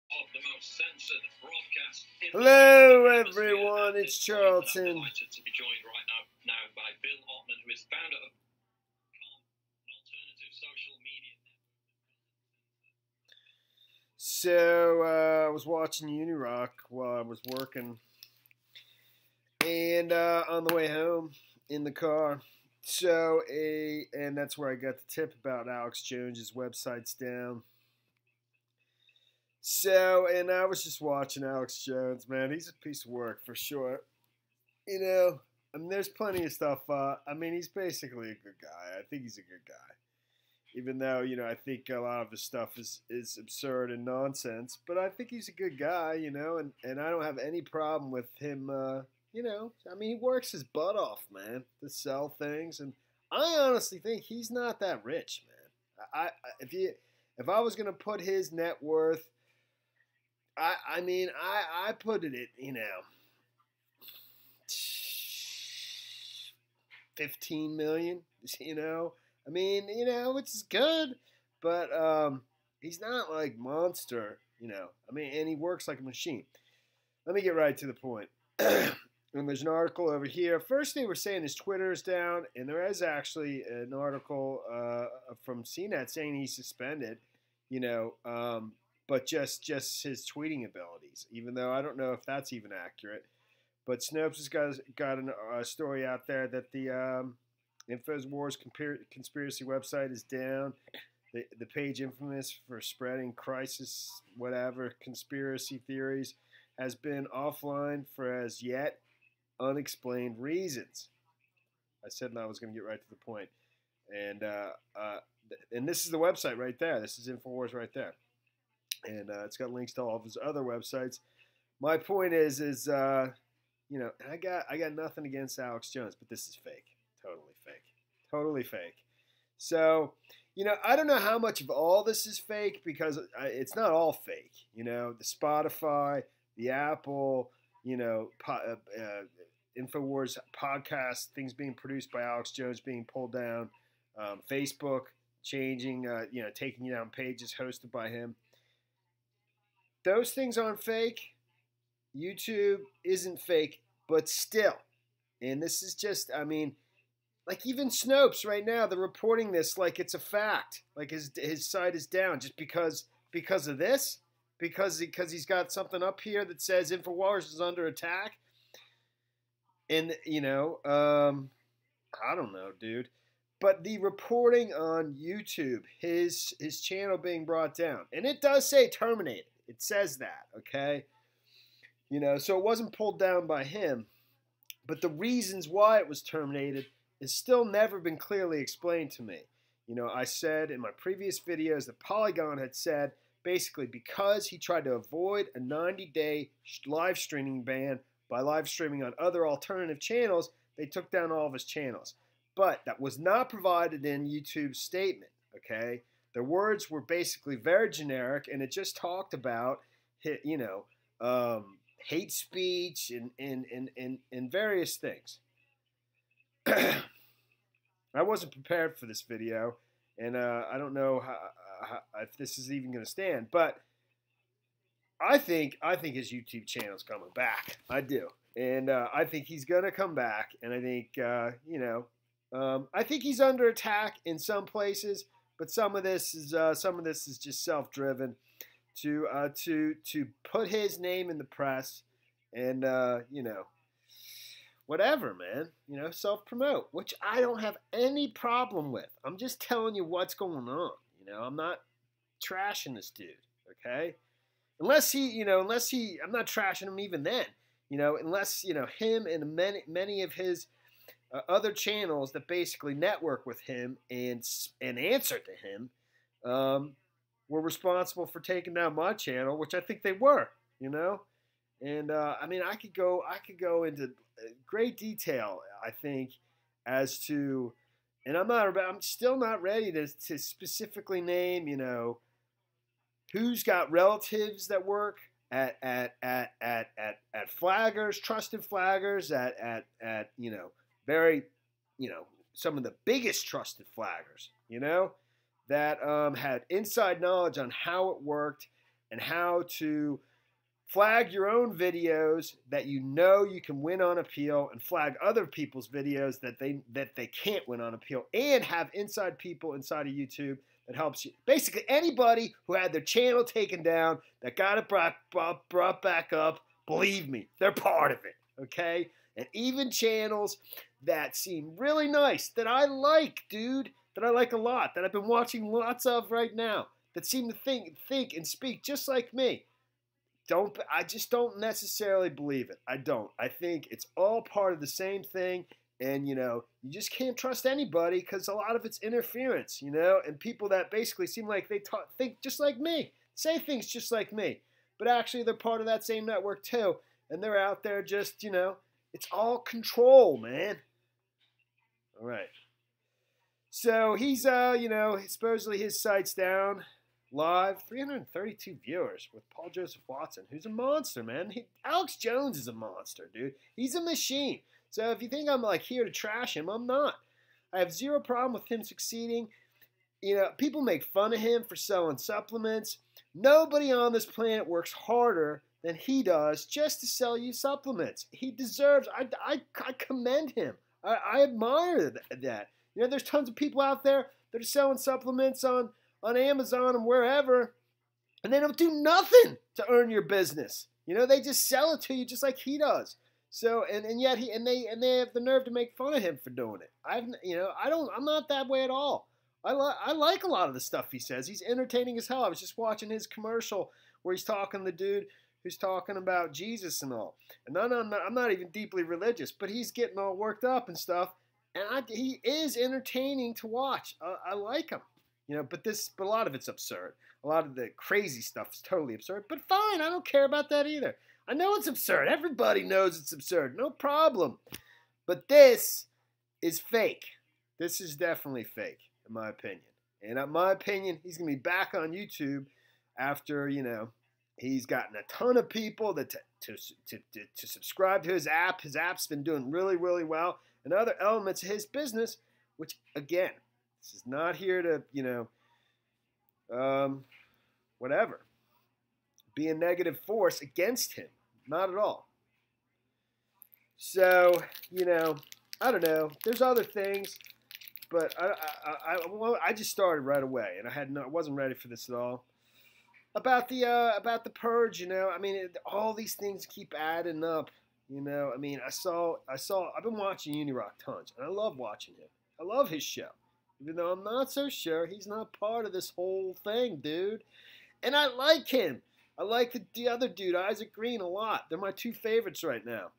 of the most censored broadcast. Hello, everyone. It's Charlton. I'm delighted to be joined right now by Bill Ottman, who is founder of an alternative social media network. So, I was watching Unirock while I was working, and on the way home in the car. So, and that's where I got the tip about Alex Jones's website's down. So, and I was just watching Alex Jones, man. He's a piece of work for sure. You know, I mean, there's plenty of stuff. I mean, he's basically a good guy. I think he's a good guy. Even though, I think a lot of his stuff is absurd and nonsense. But I think he's a good guy, and I don't have any problem with him, I mean, he works his butt off, man, to sell things. And I honestly think he's not that rich, man. If I was going to put his net worth, I put it at, 15 million, I mean, which is good, but he's not like monster, I mean, and he works like a machine. Let me get right to the point. And there's an article over here. First, they were saying his Twitter is down, and there is actually an article from CNET saying he's suspended, but just his tweeting abilities, even though I don't know if that's even accurate. But Snopes has got a story out there that the InfoWars conspiracy website is down. The page infamous for spreading crisis, whatever, conspiracy theories, has been offline for as yet unexplained reasons. I said I was going to get right to the point. And this is the website right there. This is InfoWars right there. And it's got links to all of his other websites. My point is I got nothing against Alex Jones, but this is fake. Totally fake. So, I don't know how much of all this is fake because it's not all fake. The Spotify, the Apple, InfoWars podcast, things being produced by Alex Jones being pulled down, Facebook changing, taking down pages hosted by him. Those things aren't fake. YouTube isn't fake, but still. And this is just, like even Snopes right now, they're reporting this like it's a fact. Like his site is down just because of this? Because he's got something up here that says InfoWars is under attack. And, I don't know, dude. But the reporting on YouTube, his channel being brought down, and it does say terminated. It says that, okay? So it wasn't pulled down by him. But the reasons why it was terminated has still never been clearly explained to me. I said in my previous videos that Polygon had said basically because he tried to avoid a 90-day live streaming ban by live streaming on other alternative channels, they took down all of his channels. But that was not provided in YouTube's statement, okay? Their words were basically very generic, and it just talked about, hate speech and various things. I wasn't prepared for this video, and I don't know how, if this is even going to stand. But I think his YouTube channel is coming back. I do, and I think he's going to come back. And I think I think he's under attack in some places, but some of this is just self-driven to put his name in the press, and whatever, man, self-promote, which I don't have any problem with. I'm just telling you what's going on. I'm not trashing this dude, okay? Unless he, I'm not trashing him even then, unless, him and many of his other channels that basically network with him and answer to him were responsible for taking down my channel, which I think they were, And I could go into great detail, I think, as to, and I'm still not ready to specifically name, who's got relatives that work at flaggers, trusted flaggers, at very, some of the biggest trusted flaggers, that had inside knowledge on how it worked, and how to flag your own videos that you know you can win on appeal, and flag other people's videos that they can't win on appeal, and have inside people inside of YouTube that helps you. Basically, anybody who had their channel taken down that got it brought back up, believe me, they're part of it, okay? And even channels that seem really nice, that I like, dude, that I like a lot, that I've been watching lots of right now, that seem to think and speak just like me. I just don't necessarily believe it. I don't. I think it's all part of the same thing, and, you know, you just can't trust anybody because a lot of it's interference, you know, and people that basically seem like they think just like me, say things just like me, but actually they're part of that same network too, and they're out there just, you know, it's all control, man. All right. So he's, you know, supposedly his site's down. Live, 332 viewers with Paul Joseph Watson, who's a monster, man. Alex Jones is a monster, dude. He's a machine. So if you think I'm like here to trash him, I'm not. I have zero problem with him succeeding. You know, people make fun of him for selling supplements. Nobody on this planet works harder than he does just to sell you supplements. He deserves, I commend him. I admire that. You know, there's tons of people out there that are selling supplements on Amazon and wherever, and they don't do nothing to earn your business. You know, they just sell it to you just like he does. So, and yet they have the nerve to make fun of him for doing it. I'm not that way at all. I like a lot of the stuff he says. He's entertaining as hell. I was just watching his commercial where he's talking to the dude who's talking about Jesus and all. And I'm not even deeply religious, but he's getting all worked up and stuff. And he is entertaining to watch. I like him. You know, but a lot of it's absurd. A lot of the crazy stuff is totally absurd. But fine, I don't care about that either. I know it's absurd. Everybody knows it's absurd. No problem. But this is fake. This is definitely fake, in my opinion. And in my opinion, he's going to be back on YouTube after, you know, he's gotten a ton of people to subscribe to his app. His app's been doing really, really well. And other elements of his business, which, again, this is not here to, you know, whatever, be a negative force against him. Not at all. So, you know, I don't know. There's other things, but I just started right away, and I wasn't ready for this at all. About the purge, you know. I mean, all these things keep adding up. You know, I mean, I've been watching Unirock tons, and I love watching him. I love his show. Even though I'm not so sure he's not part of this whole thing, dude. And I like him. I like the other dude, Isaac Green, a lot. They're my two favorites right now.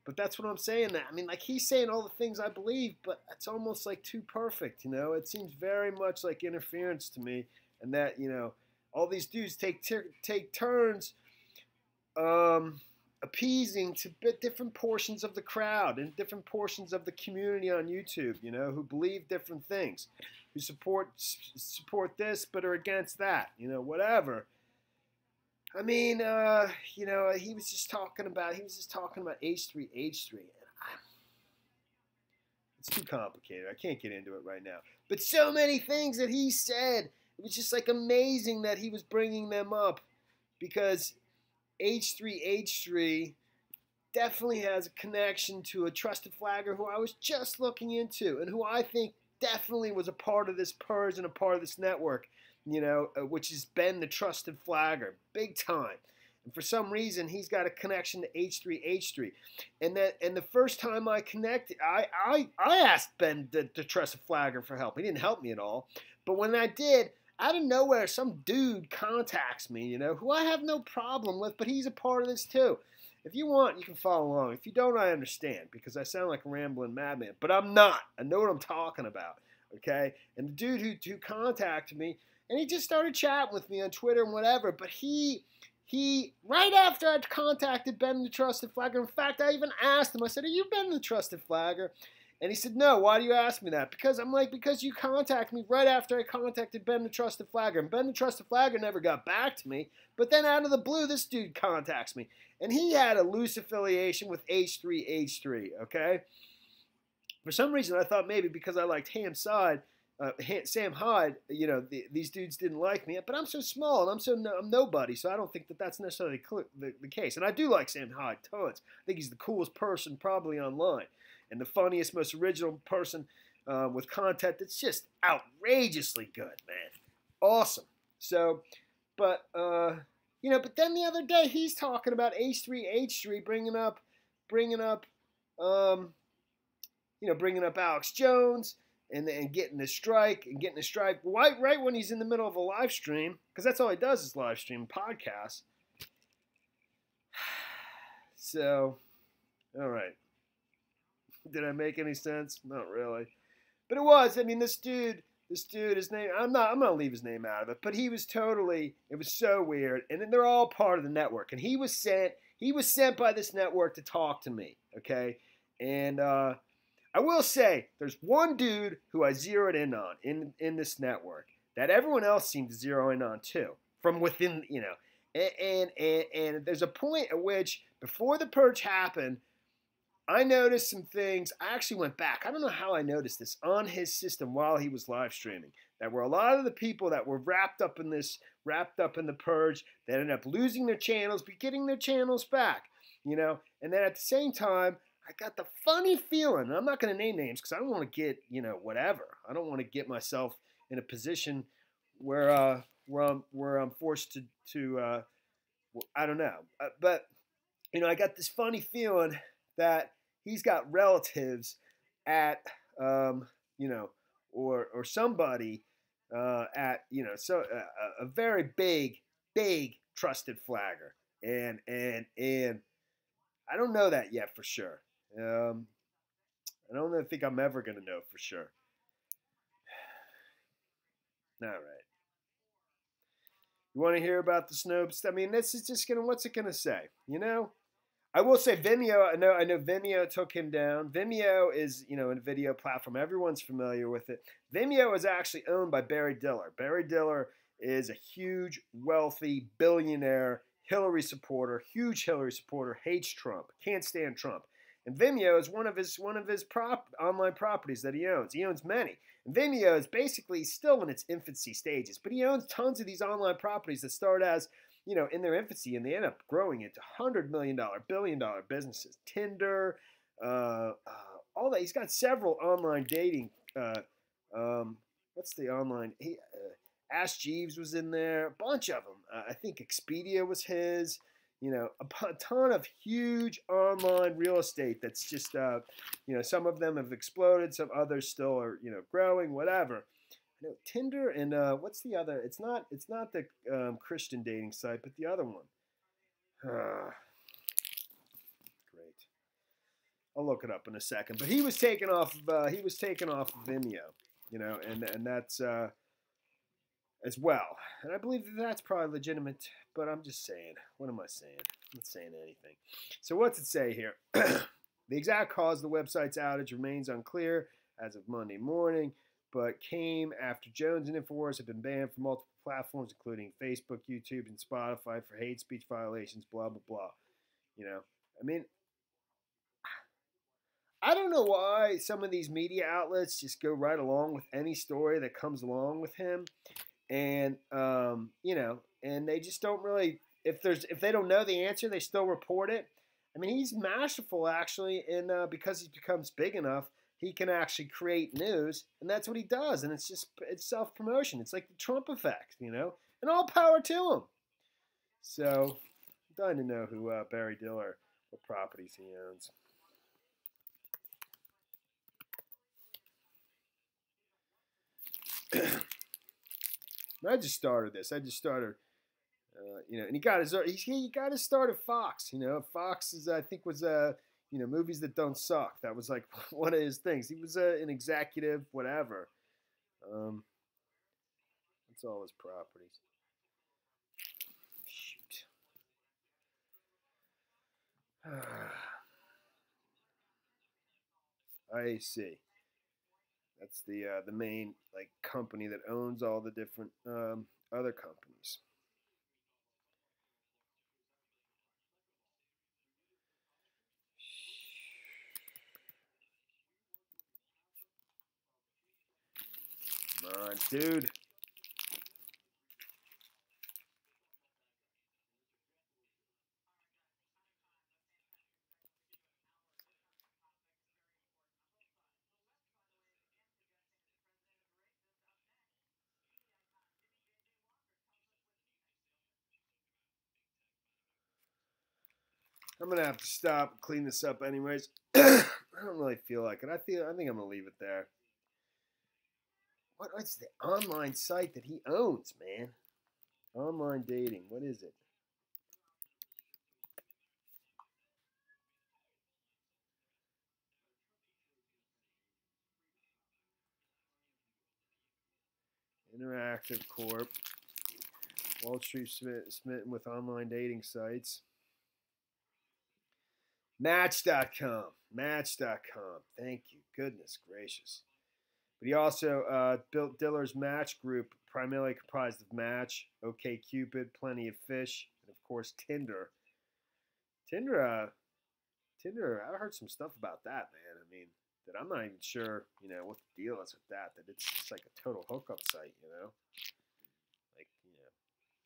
But that's what I'm saying. I mean, like, he's saying all the things I believe, but it's almost like too perfect, you know. It seems very much like interference to me. And that, you know, all these dudes take turns appeasing to different portions of the crowd and different portions of the community on YouTube, you know, who believe different things, who support this but are against that, you know, whatever. I mean, you know, he was just talking about H3H3, and it's too complicated. I can't get into it right now. But so many things that he said, it was just like amazing that he was bringing them up, because H3H3 definitely has a connection to a trusted flagger who I was just looking into, and who I think definitely was a part of this purge and a part of this network, you know, which is Ben the Trusted Flagger, big time. And for some reason, he's got a connection to H3H3. And the first time I connected, I asked Ben the Trusted Flagger for help. He didn't help me at all. But when I did, out of nowhere, some dude contacts me, you know, who I have no problem with, but he's a part of this too. If you want, you can follow along. If you don't, I understand, because I sound like a rambling madman. But I'm not. I know what I'm talking about, okay? And the dude who contacted me, and he just started chatting with me on Twitter and whatever, but he right after I'd contacted Ben the Trusted Flagger, in fact, I even asked him, I said, "Are you Ben the Trusted Flagger?" And he said, "No, why do you ask me that?" Because I'm like, because you contacted me right after I contacted Ben the Trusted Flagger. And Ben the Trusted Flagger never got back to me. But then out of the blue, this dude contacts me. And he had a loose affiliation with H3H3, okay? For some reason, I thought maybe because I liked Ham's side, Sam Hyde, these dudes didn't like me, but I'm so small and I'm nobody, so I don't think that that's necessarily the case. And I do like Sam Hyde tons. I think he's the coolest person probably online, and the funniest, most original person with content that's just outrageously good, man. Awesome. So, but but then the other day he's talking about H3H3 bringing up, bringing up Alex Jones. And getting a strike right when he's in the middle of a live stream, because that's all he does is live stream podcasts. So, all right. Did I make any sense? Not really. But it was. I mean, this dude, his name, I'm going to leave his name out of it, but it was so weird. And then they're all part of the network. And he was sent by this network to talk to me, okay? And, I will say, there's one dude who I zeroed in on in this network that everyone else seemed to zero in on too, from within, and there's a point at which, before the purge happened, I noticed some things. I actually went back. I don't know how I noticed this on his system while he was live streaming. That were a lot of the people that were wrapped up in the purge, that ended up losing their channels, but getting their channels back, and then at the same time, I got the funny feeling, and I'm not going to name names because I don't want to get, whatever. I don't want to get myself in a position where I'm forced to I don't know. But, I got this funny feeling that he's got relatives at, or somebody at, a very big trusted flagger. And I don't know that yet for sure. I don't think I'm ever going to know for sure. All right. You want to hear about the Snopes? I mean, this is just what's it going to say? I will say Vimeo, I know Vimeo took him down. Vimeo is, a video platform. Everyone's familiar with it. Vimeo is actually owned by Barry Diller. Barry Diller is a huge, wealthy, billionaire Hillary supporter, huge Hillary supporter, hates Trump, can't stand Trump. And Vimeo is one of his online properties that he owns. He owns many. And Vimeo is basically still in its infancy stages, but he owns tons of these online properties that start as, in their infancy, and they end up growing into $100 million, billion-dollar businesses. Tinder, all that. He's got several online dating. What's the online? Ask Jeeves was in there. A bunch of them. I think Expedia was his. A ton of huge online real estate that's just, some of them have exploded. Some others still are, growing, whatever. I know Tinder and what's the other? It's not the Christian dating site, but the other one. Great. I'll look it up in a second. But he was taken off of Vimeo, and that's as well. And I believe that's probably legitimate, but I'm just saying. What am I saying? I'm not saying anything. So what's it say here? The exact cause of the website's outage remains unclear as of Monday morning, but came after Jones and InfoWars have been banned from multiple platforms, including Facebook, YouTube, and Spotify for hate speech violations, blah, blah, blah. I mean, I don't know why some of these media outlets just go right along with any story that comes along with him. And, and they just don't really, if they don't know the answer, they still report it. I mean, he's masterful, actually, and because he becomes big enough, he can actually create news, and that's what he does. And it's self-promotion. It's like the Trump effect, and all power to him. So, I'm dying to know who Barry Diller, what properties he owns. I just started this. And he got his start at Fox. Fox is, I think, was movies that don't suck. That was like one of his things. He was an executive, whatever. That's all his properties. Shoot. I see. That's the main company that owns all the different other companies. on, dude. I'm gonna have to stop and clean this up anyways. I don't really feel like it. I think I'm gonna leave it there. What's the online site that he owns, man? Online dating. What is it? Interactive Corp. Wall Street smitten with online dating sites. Match.com. Match.com. Thank you. Goodness gracious. But he also built Diller's Match Group, primarily comprised of Match, OkCupid, Plenty of Fish, and of course Tinder. Tinder, I heard some stuff about that, man. I mean, that I'm not even sure, what the deal is with that. That it's just like a total hookup site, Like,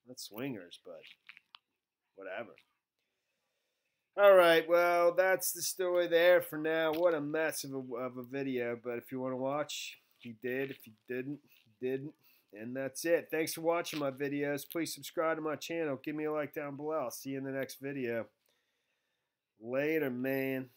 not swingers, but whatever. All right, well, that's the story there for now. What a mess of a video, but if you want to watch, you did. If you didn't, you didn't. And that's it. Thanks for watching my videos. Please subscribe to my channel. Give me a like down below. I'll see you in the next video. Later, man.